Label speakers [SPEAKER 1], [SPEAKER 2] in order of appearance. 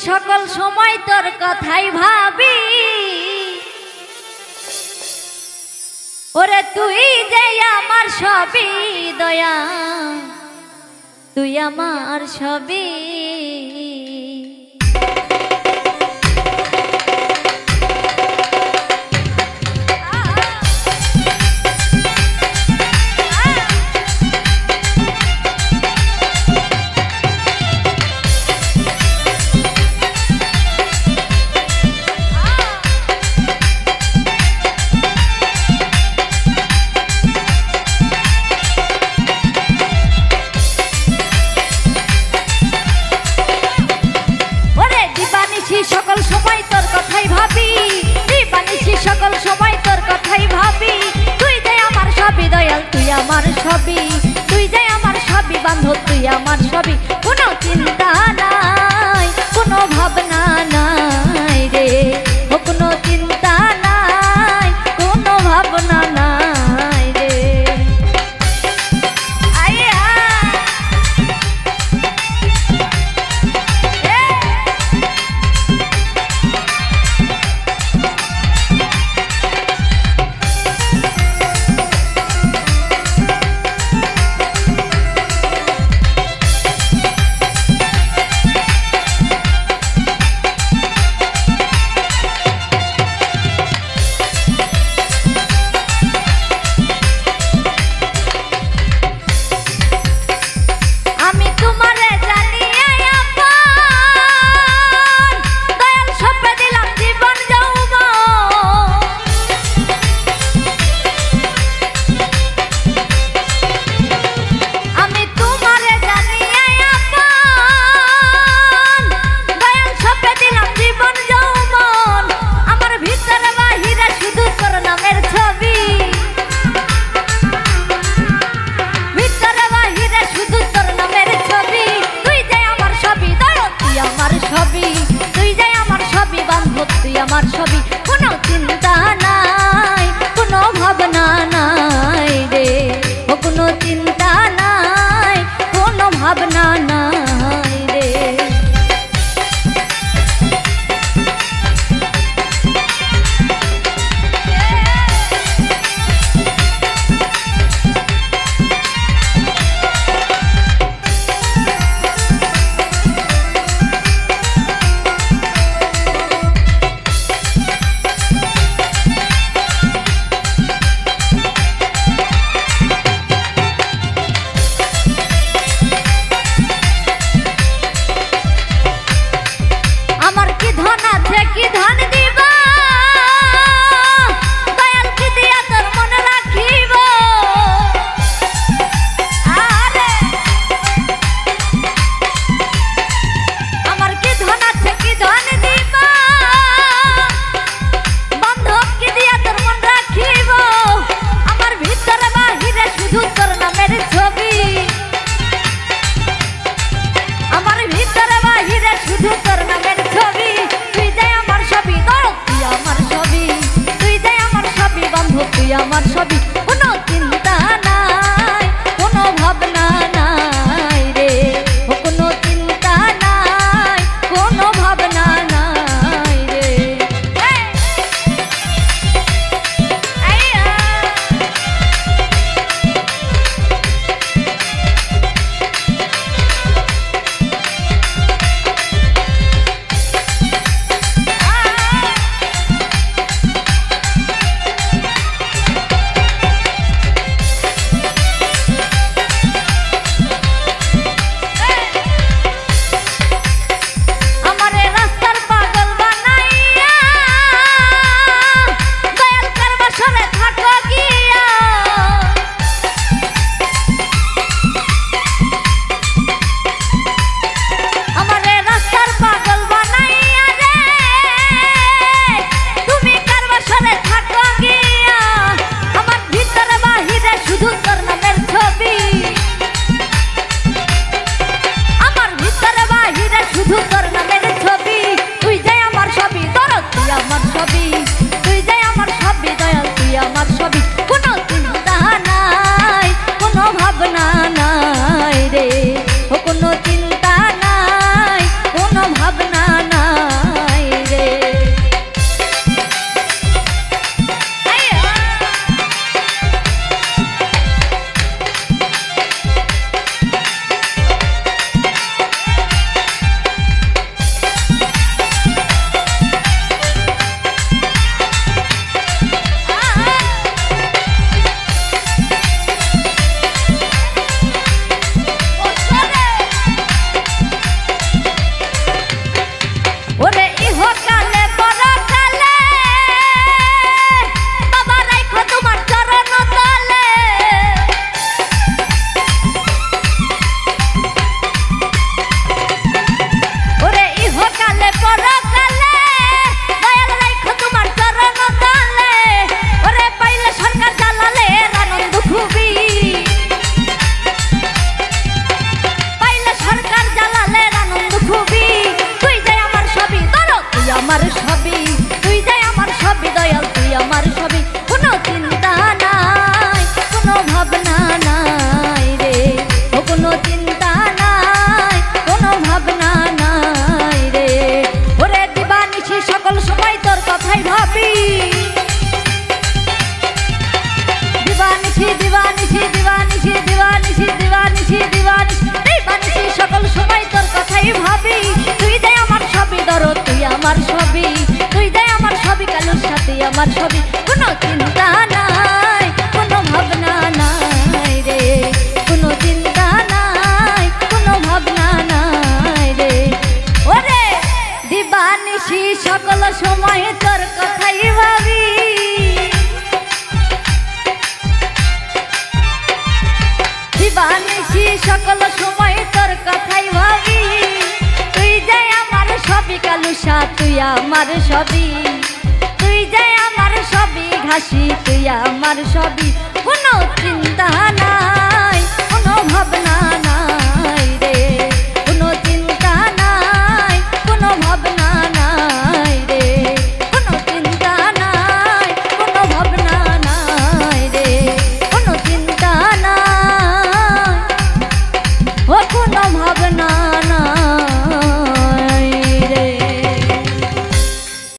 [SPEAKER 1] সকল সময় তোর কথাই ভাবি ওরে তুই যে আমার সবই দয়া তুই আমার সবই সকল সময় তোর কথাই ভাবি দিবানিশি সকল সময় তোর কথাই ভাবি তুই যে আমার সবই দয়াল তুই আমার সবই তুই যে আমার সবই বান্ধব তুই আমার সবই কোনো চিন্তা নাই কোনো ভাবনা নাই রে ও কোনো চিন্তা নাই কোনো ভাবনা নাই রে তুই আমার সবই কোনো চিন্তা নাই কোনো ভাবনা নাই রে ও কোনো চিন্তা নাই কোনো ভাবনা নাই রে ভাবি দিবানিশি দিবানিশি দিবানিশি দিবানিশি দিবানিশি দিবানিশি দিবানিশি সকল সময় তোর কথাই ভাবি তুই যে আমার সবই দরদ তুই আমার সবই তুই যে আমার সবই কালুর সাথে আমার সবই কোনো চিন্তা নাই কোনো ভাবনা নাই রে কোনো চিন্তা নাই কোনো ভাবনা নাই রে ওরে দিবানিশি সকল সময় তোর কথাই ভাবি দিবানিশি সকল সময় তোর কথাই ভাবি তুই যে আমার সবই কালুসা তুই আমার সবই তুই যে আমার সবই ঘাসি তুই আমার সবই কোনো চিন্তা নাই